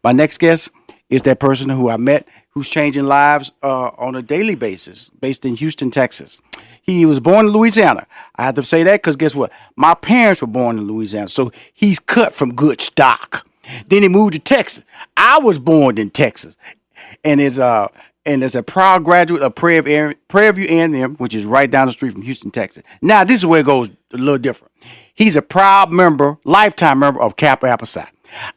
My next guest is that person who I met who's changing lives on a daily basis, based in Houston, Texas. He was born in Louisiana. I have to say that because guess what? My parents were born in Louisiana, so he's cut from good stock. Then he moved to Texas. I was born in Texas, and is a proud graduate of Prairie View A&M, which is right down the street from Houston, Texas. Now this is where it goes a little different. He's a proud member, lifetime member of Kappa Alpha Psi.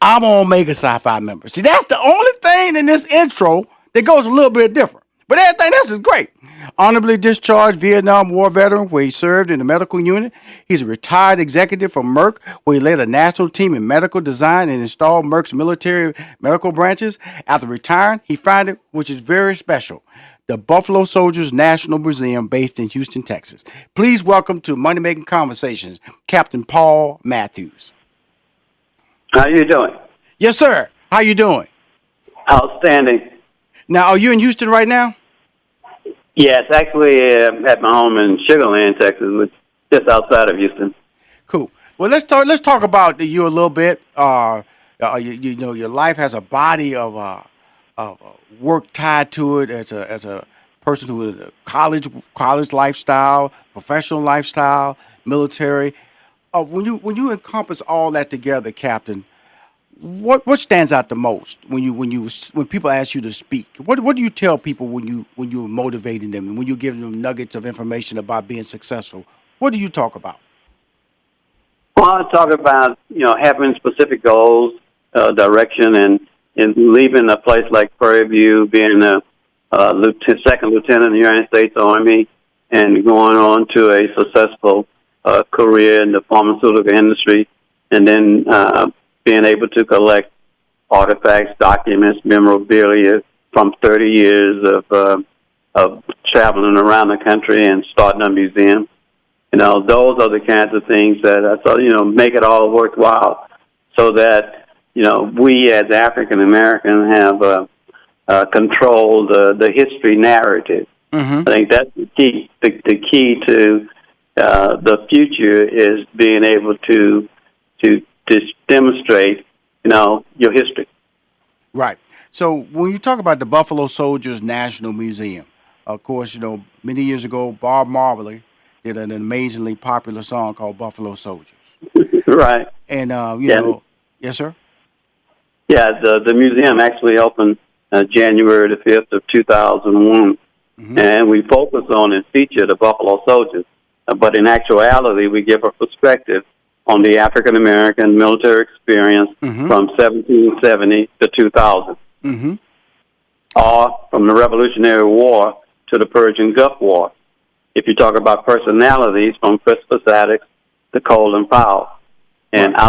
I'm an Omega Psi Phi member. See, that's the only thing in this intro that goes a little bit different. But everything else is great. Honorably discharged Vietnam War veteran where he served in the medical unit. He's a retired executive from Merck where he led a national team in medical design and installed Merck's military medical branches. After retiring, he founded, which is very special, the Buffalo Soldiers National Museum based in Houston, Texas. Please welcome to Money Making Conversations, Captain Paul Matthews. How you doing? Yes, sir. How you doing? Outstanding. Now, are you in Houston right now? Yes, actually at my home in Sugar Land, Texas, which is just outside of Houston. Cool. Well, let's talk about you a little bit. You know, your life has a body of work tied to it as a person who is a college lifestyle, professional lifestyle, military. When you encompass all that together, Captain, what stands out the most when people ask you to speak? What do you tell people when you're motivating them and when you're giving them nuggets of information about being successful? What do you talk about? Well, I talk about having specific goals, direction, and leaving a place like Prairie View, being a second lieutenant in the United States Army, and going on to a successful career in the pharmaceutical industry, and then being able to collect artifacts, documents, memorabilia from 30 years of traveling around the country and starting a museum. Those are the kinds of things that I thought, make it all worthwhile, so that, we as African Americans have controlled the history narrative. Mm-hmm. I think that's the key. The key to the future is being able to demonstrate, your history. Right. So when you talk about the Buffalo Soldiers National Museum, of course, many years ago, Bob Marley did an amazingly popular song called Buffalo Soldiers. Right. And, yes, sir? Yeah, the museum actually opened January the 5th of 2001, mm-hmm. and we focus on and feature the Buffalo Soldiers. But in actuality, we give a perspective on the African-American military experience mm-hmm. from 1770 to 2000, mm-hmm. or from the Revolutionary War to the Persian Gulf War. If you talk about personalities, from Crispus Attucks to Colin Powell. And right.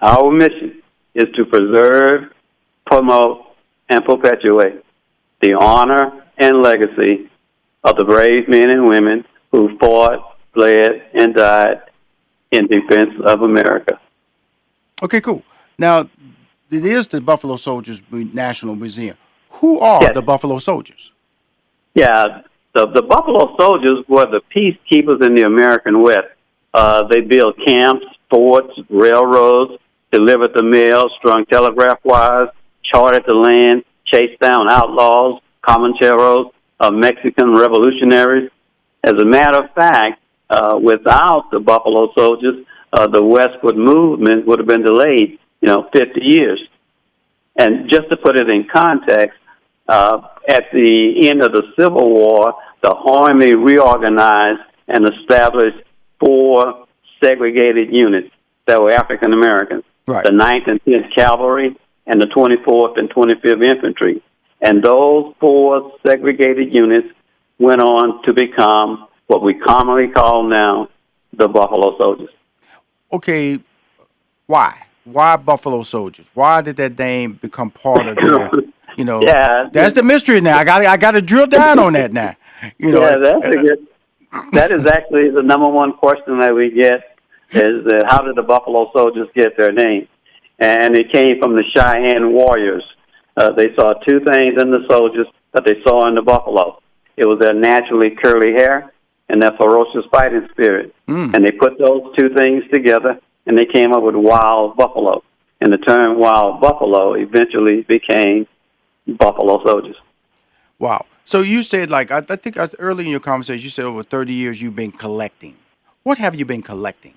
Our mission is to preserve, promote, and perpetuate the honor and legacy of the brave men and women who fought, bled, and died in defense of America. Okay, cool. Now, it is the Buffalo Soldiers National Museum. Who are the Buffalo Soldiers? Yeah, the Buffalo Soldiers were the peacekeepers in the American West. They built camps, forts, railroads, delivered the mail, strung telegraph wires, charted the land, chased down outlaws, comancheros, Mexican revolutionaries. As a matter of fact, without the Buffalo Soldiers, the westward movement would have been delayed, 50 years. And just to put it in context, at the end of the Civil War, the Army reorganized and established 4 segregated units that were African Americans, right. The 9th and 10th Cavalry and the 24th and 25th Infantry. And those 4 segregated units went on to become what we commonly call now the Buffalo Soldiers. Okay, why? Why Buffalo Soldiers? Why did that name become part of the, that's the mystery now. I got to drill down on that now. That is actually the number one question that we get is how did the Buffalo Soldiers get their name? And it came from the Cheyenne warriors. They saw 2 things in the soldiers that they saw in the buffalo. It was their naturally curly hair and their ferocious fighting spirit. And they put those 2 things together, and they came up with Wild Buffalo. and the term Wild Buffalo eventually became Buffalo Soldiers. Wow. So you said, like, I think early in your conversation, you said over 30 years you've been collecting. What have you been collecting?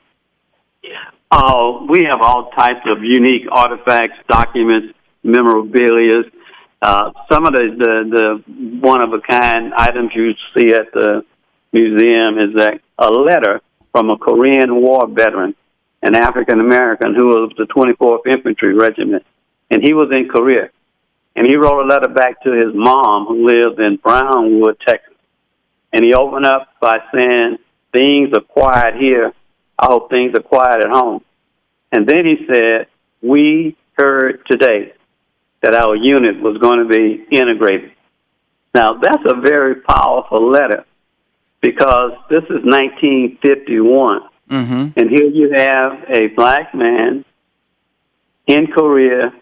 We have all types of unique artifacts, documents, memorabilia. Some of the one-of-a-kind items you see at the museum is that a letter from a Korean War veteran, an African-American who was the 24th Infantry Regiment, and he was in Korea. And he wrote a letter back to his mom, who lived in Brownwood, Texas. And he opened up by saying, "Things are quiet here. I hope things are quiet at home." And then he said, "We heard today that our unit was going to be integrated." Now, that's a very powerful letter, because this is 1951. Mm-hmm. And here you have a black man in Korea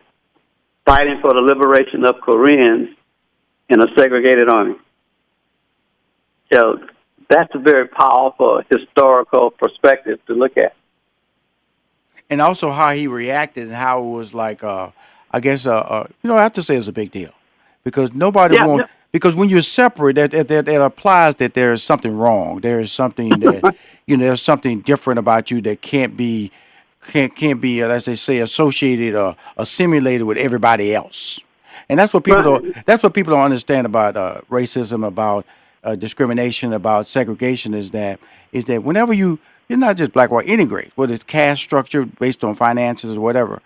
fighting for the liberation of Koreans in a segregated army. So that's a very powerful historical perspective to look at. And also how he reacted and how it was like, I guess, I have to say it's a big deal, because nobody Yeah, wants. Because when you're separate, that applies that there is something wrong. There is something that there's something different about you that can't be, as they say, associated or assimilated with everybody else. And that's what people right. don't. That's what people don't understand about racism, about discrimination, about segregation. Is that whenever you're not just black or white, integrate, whether it's caste structure based on finances or whatever.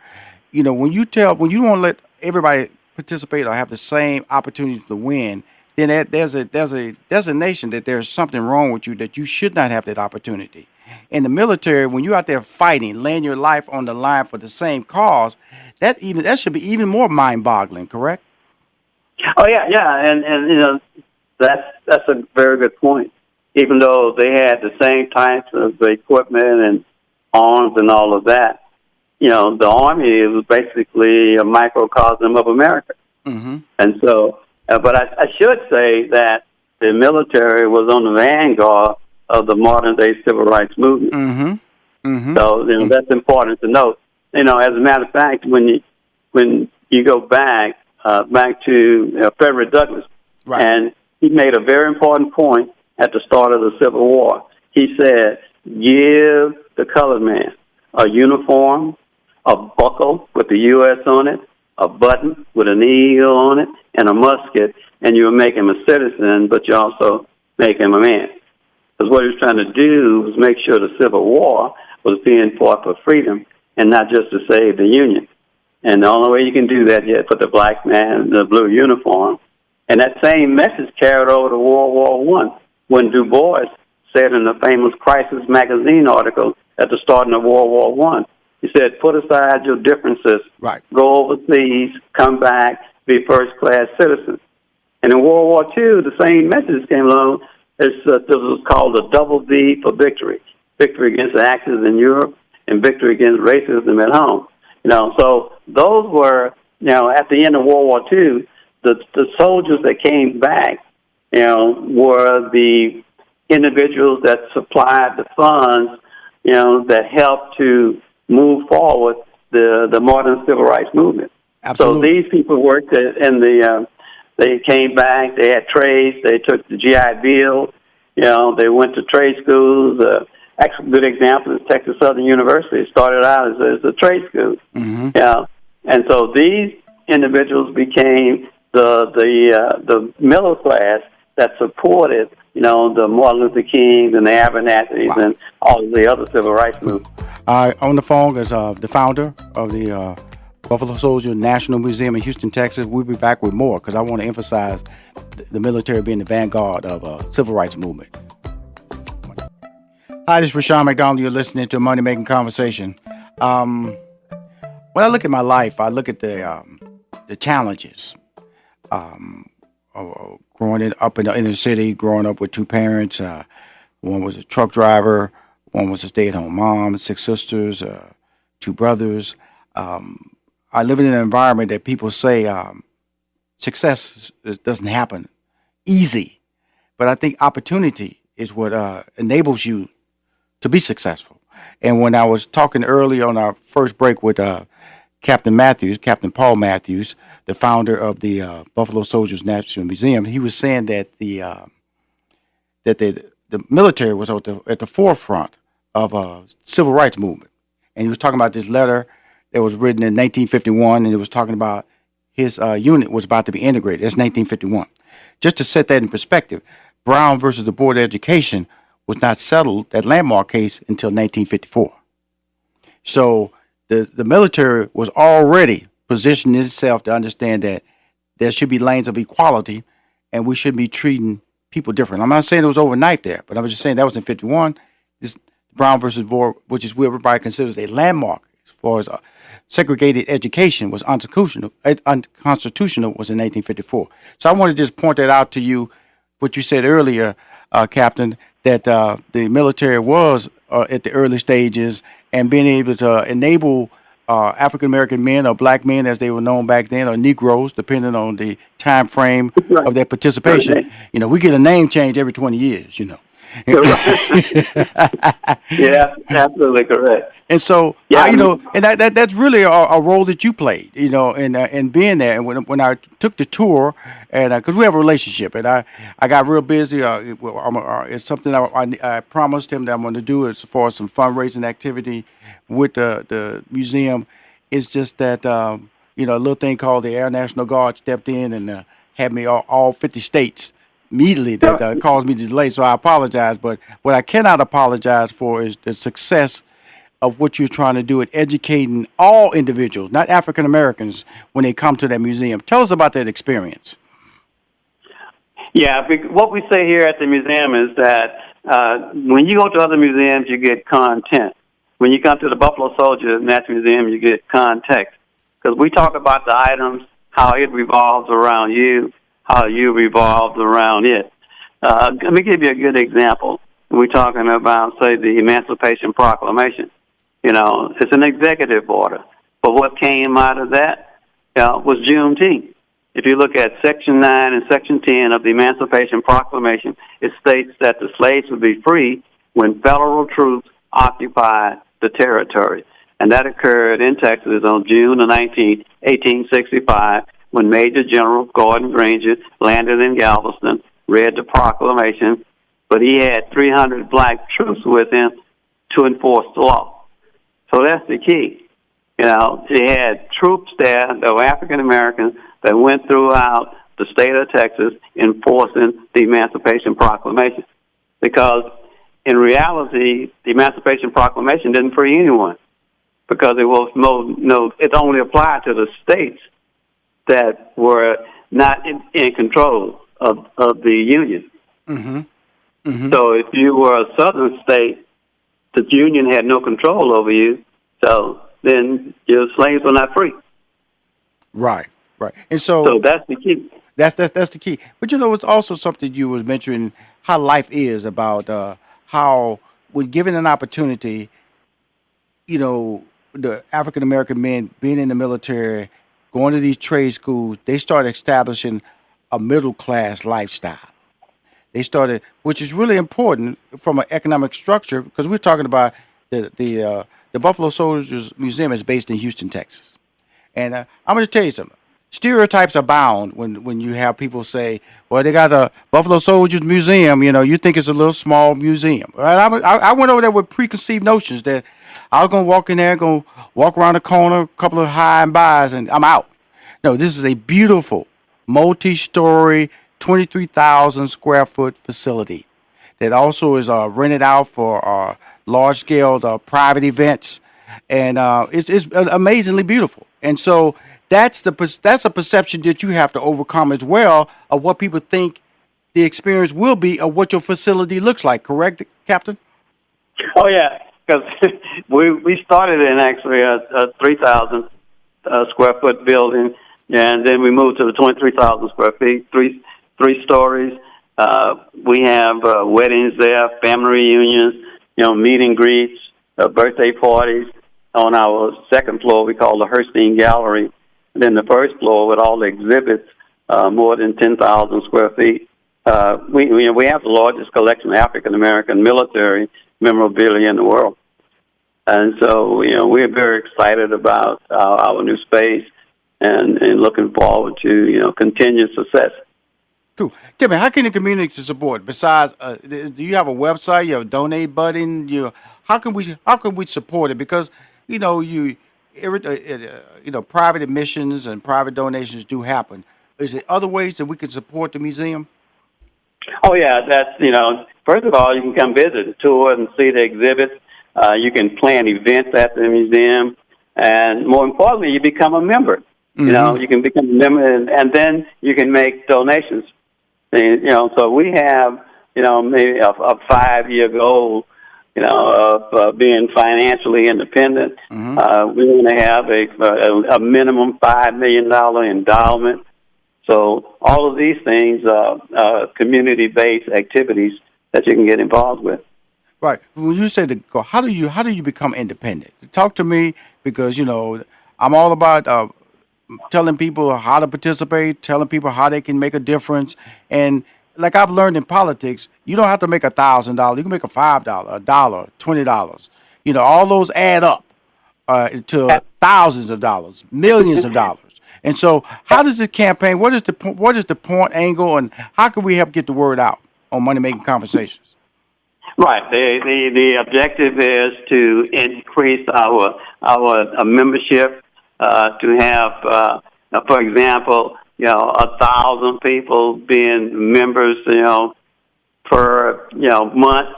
When you want to let everybody participate or have the same opportunities to win, then there's a designation that there's something wrong with you, that you should not have that opportunity. In the military, when you're out there fighting, laying your life on the line for the same cause, that should be even more mind-boggling. Correct? Oh yeah, and that's a very good point. Even though they had the same types of equipment and arms and all of that, the Army was basically a microcosm of America. Mm-hmm. And so, but I should say that the military was on the vanguard of the modern day civil rights movement. Mm-hmm. Mm-hmm. So, that's important to note. As a matter of fact, when you go back to Frederick Douglass, right, and he made a very important point at the start of the Civil War. He said, "Give the colored man a uniform, a buckle with the U.S. on it, a button with an eagle on it, and a musket, and you will make him a citizen, but you also make him a man." Because what he was trying to do was make sure the Civil War was being fought for freedom and not just to save the Union. And the only way you can do that, you have to put the black man in the blue uniform. And that same message carried over to World War I, when Du Bois said in the famous Crisis magazine article at the start of World War I, he said, "Put aside your differences, right, go overseas, come back, be first-class citizens." And in World War II, the same message came along. This was called the double V for victory. Victory against the Axis in Europe and victory against racism at home. So those were, at the end of World War II, the soldiers that came back, were the individuals that supplied the funds, that helped to move forward the modern civil rights movement. Absolutely. So these people worked in they came back, they had trades, they took the GI Bill, they went to trade schools. Actually, a good example is Texas Southern University. It started out as a trade school. Mm-hmm. And so these individuals became the middle class that supported, the Martin Luther Kings and the Abernathys and all of the other civil rights movements. On the phone is the founder of the Buffalo Soldier National Museum in Houston, Texas. We'll be back with more, because I want to emphasize the military being the vanguard of civil rights movement. Hi, this is Rushion McDonald. You're listening to a Money Making Conversation. When I look at my life, I look at the challenges. Growing up in the inner city, growing up with two parents. One was a truck driver, one was a stay-at-home mom, 6 sisters, 2 brothers. I live in an environment that people say success doesn't happen easy, but I think opportunity is what enables you to be successful. And when I was talking earlier on our first break with Captain Paul Matthews, the founder of the Buffalo Soldiers National Museum. He was saying that the military was at the forefront of civil rights movement, and he was talking about this letter that was written in 1951, and it was talking about his unit was about to be integrated. That's 1951. Just to set that in perspective, Brown versus the Board of Education was not settled, that landmark case, until 1954. So the military was already positioning itself to understand that there should be lanes of equality, and we shouldn't be treating people different. I'm not saying it was overnight there, but I was just saying that was in 51. This Brown versus Board, which is what everybody considers a landmark as far as segregated education, was unconstitutional. Unconstitutional was in 1954. So I want to just point that out to you, what you said earlier, Captain, that the military was at the early stages and being able to enable African American men or black men, as they were known back then, or Negroes, depending on the time frame of their participation. Right. You know, we get a name change every 20 years. You know. Yeah, absolutely correct. And so, Yeah, you know, and that's really a role that you played, you know, in being there. And when I took the tour, and because we have a relationship, and I got real busy. It's something I promised him that I'm going to do as far as some fundraising activity with the museum. It's just that you know, a little thing called the Air National Guard stepped in and had me all 50 states. Immediately that caused me to delay, so I apologize. But what I cannot apologize for is the success of what you're trying to do at educating all individuals, not African Americans, when they come to that museum. Tell us about that experience. Yeah, what we say here at the museum is that when you go to other museums, you get content. When you come to the Buffalo Soldiers National Museum, you get context. Because we talk about the items, how it revolves around you, how you revolved around it. Let me give you a good example. We're talking about, say, the Emancipation Proclamation. You know, it's an executive order. But what came out of that was Juneteenth. If you look at Section 9 and Section 10 of the Emancipation Proclamation, it states that the slaves would be free when federal troops occupied the territory. And that occurred in Texas on June the 19th, 1865, when Major General Gordon Granger landed in Galveston, read the proclamation, but he had 300 black troops with him to enforce the law. So that's the key. You know, he had troops there that were African Americans that went throughout the state of Texas enforcing the Emancipation Proclamation. Because in reality, the Emancipation Proclamation didn't free anyone, because it was it only applied to the states that were not in control of the Union. Mm-hmm. Mm-hmm. So if you were a southern state, the Union had no control over you, so then your slaves were not free. Right. And so that's the key. That's the key. But you know, it's also something you was mentioning, how life is, about how when given an opportunity, you know, the African American men being in the military, going to these trade schools, they started establishing a middle class lifestyle. They started, which is really important from an economic structure, because we're talking about the Buffalo Soldiers Museum is based in Houston, Texas, and I'm going to tell you something. Stereotypes abound when you have people say, "Well, they got a Buffalo Soldiers Museum." You know, you think it's a little small museum. Right? I went over there with preconceived notions that I was gonna walk in there, go walk around the corner, a couple of high and bys, and I'm out. No, this is a beautiful, multi-story, 23,000 square foot facility that also is rented out for large-scale private events, and it's amazingly beautiful. And so that's a perception that you have to overcome as well, of what people think the experience will be, of what your facility looks like. Correct, Captain? Oh yeah, because we started in actually a 3,000 square foot building, and then we moved to the 23,000 square feet, three stories. We have weddings there, family reunions, you know, meet and greets, birthday parties. On our second floor, we call the Herstein Gallery. And then the first floor with all the exhibits, more than 10,000 square feet. We have the largest collection of African American military memorabilia in the world. And so, we're very excited about our new space and looking forward to, continued success. Cool. Tell me, how can the community support? Besides, do you have a website? You have a donate button? How can we support it? Because private admissions and private donations do happen. Is there other ways that we can support the museum? Oh, yeah, that's, first of all, you can come visit the tour and see the exhibits. You can plan events at the museum. And more importantly, you become a member. Mm-hmm. You can become a member, and then you can make donations. So we have, maybe a 5-year goal, of being financially independent. Mm-hmm. We want to have a minimum $5 million endowment. So all of these things are community-based activities that you can get involved with. Right. When you say the goal, how do you become independent? Talk to me, because I'm all about telling people how to participate, telling people how they can make a difference. And like I've learned in politics, you don't have to make $1,000. You can make a $5, $1, $20. All those add up to thousands of dollars, millions of dollars. And so, how does this campaign? What is the point angle, and how can we help get the word out on Money Making Conversations? Right. The objective is to increase our membership, to have, for example, 1,000 people being members, per month.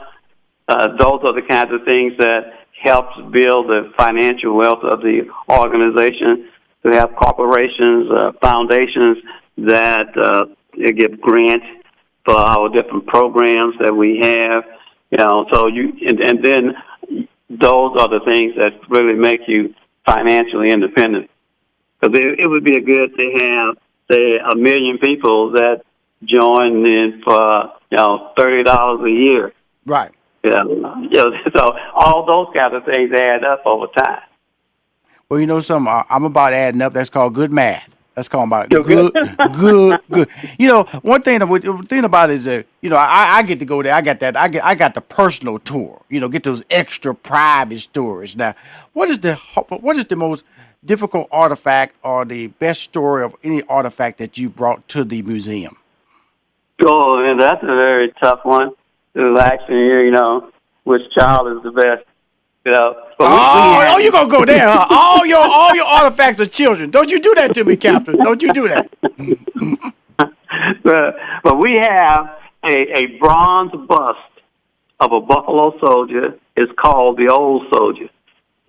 Those are the kinds of things that helps build the financial wealth of the organization. To have corporations, foundations that give grants for our different programs that we have. So and then those are the things that really make you financially independent. Because it would be good to have, say, 1 million people that join in for $30 a year. Right. So all those kinds of things add up over time. Well, something, I'm about adding up. That's called good math. That's called about You're good. One thing about it is that I get to go there. I got that. I got the personal tour. Get those extra private stories. Now, what is the most difficult artifact or the best story of any artifact that you brought to the museum? Oh, and that's a very tough one to actually, which child is the best. You gonna go there? Huh? All your artifacts are children. Don't you do that to me, Captain? Don't you do that? But we have a bronze bust of a Buffalo soldier. It's called the Old Soldier,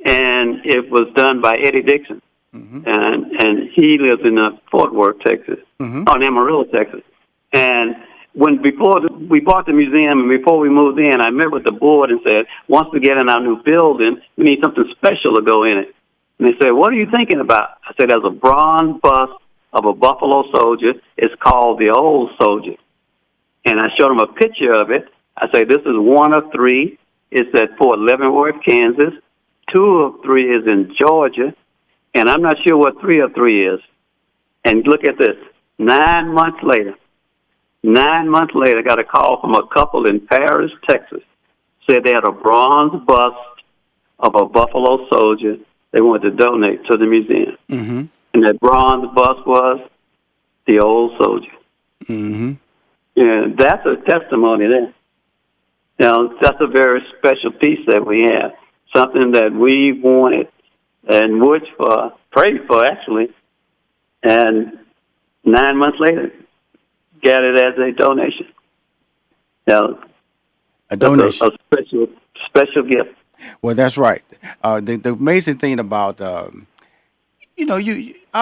and it was done by Eddie Dixon, mm-hmm. and he lives in Fort Worth, Texas, mm-hmm. in Amarillo, Texas, and. Before we bought the museum and before we moved in, I met with the board and said, once we get in our new building, we need something special to go in it. And they said, what are you thinking about? I said, there's a bronze bust of a Buffalo soldier. It's called the Old Soldier. And I showed them a picture of it. I said, this is one of three. It's at Fort Leavenworth, Kansas. 2 of 3 is in Georgia. And I'm not sure what 3 of 3 is. And look at this. 9 months later, I got a call from a couple in Paris, Texas. Said they had a bronze bust of a Buffalo soldier they wanted to donate to the museum. Mm-hmm. And that bronze bust was the Old Soldier. Mm-hmm. Yeah, that's a testimony there. That's a very special piece that we have. Something that we wanted and prayed for, actually. And 9 months later, got it as a donation. A donation. A special gift. Well, that's right. The amazing thing about, I've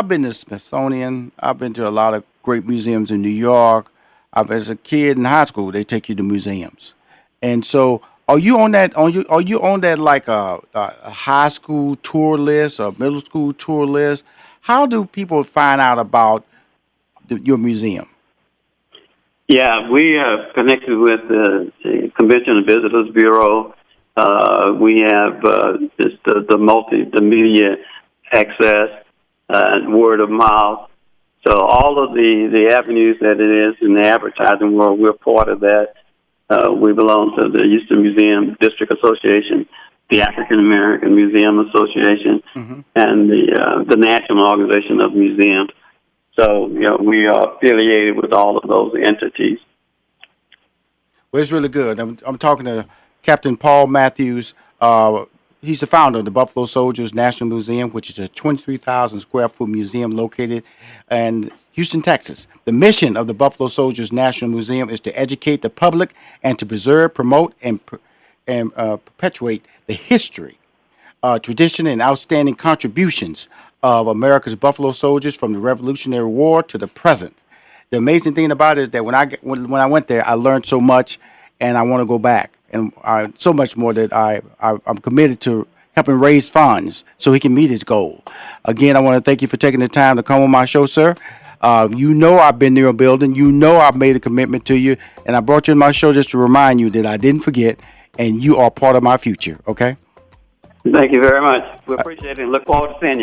been to Smithsonian. I've been to a lot of great museums in New York. As a kid in high school, they take you to museums. And so, are you on that? Are you on that like a high school tour list or middle school tour list? How do people find out about your museum? Yeah, we are connected with the Convention and Visitors Bureau. We have just the media access and word of mouth. So all of the avenues that it is in the advertising world, we're part of that. We belong to the Houston Museum District Association, the African American Museum Association, and the National Organization of Museums. So, we are affiliated with all of those entities. Well, it's really good. I'm talking to Captain Paul Matthews. He's the founder of the Buffalo Soldiers National Museum, which is a 23,000 square foot museum located in Houston, Texas. The mission of the Buffalo Soldiers National Museum is to educate the public and to preserve, promote, and perpetuate the history, tradition, and outstanding contributions of America's Buffalo Soldiers from the Revolutionary War to the present. The amazing thing about it is that when I went there, I learned so much, and I want to go back. And so much more that I'm committed to helping raise funds so he can meet his goal. Again, I want to thank you for taking the time to come on my show, sir. I've been near a building. I've made a commitment to you, and I brought you in my show just to remind you that I didn't forget, and you are part of my future, okay? Thank you very much. We appreciate it and look forward to seeing you.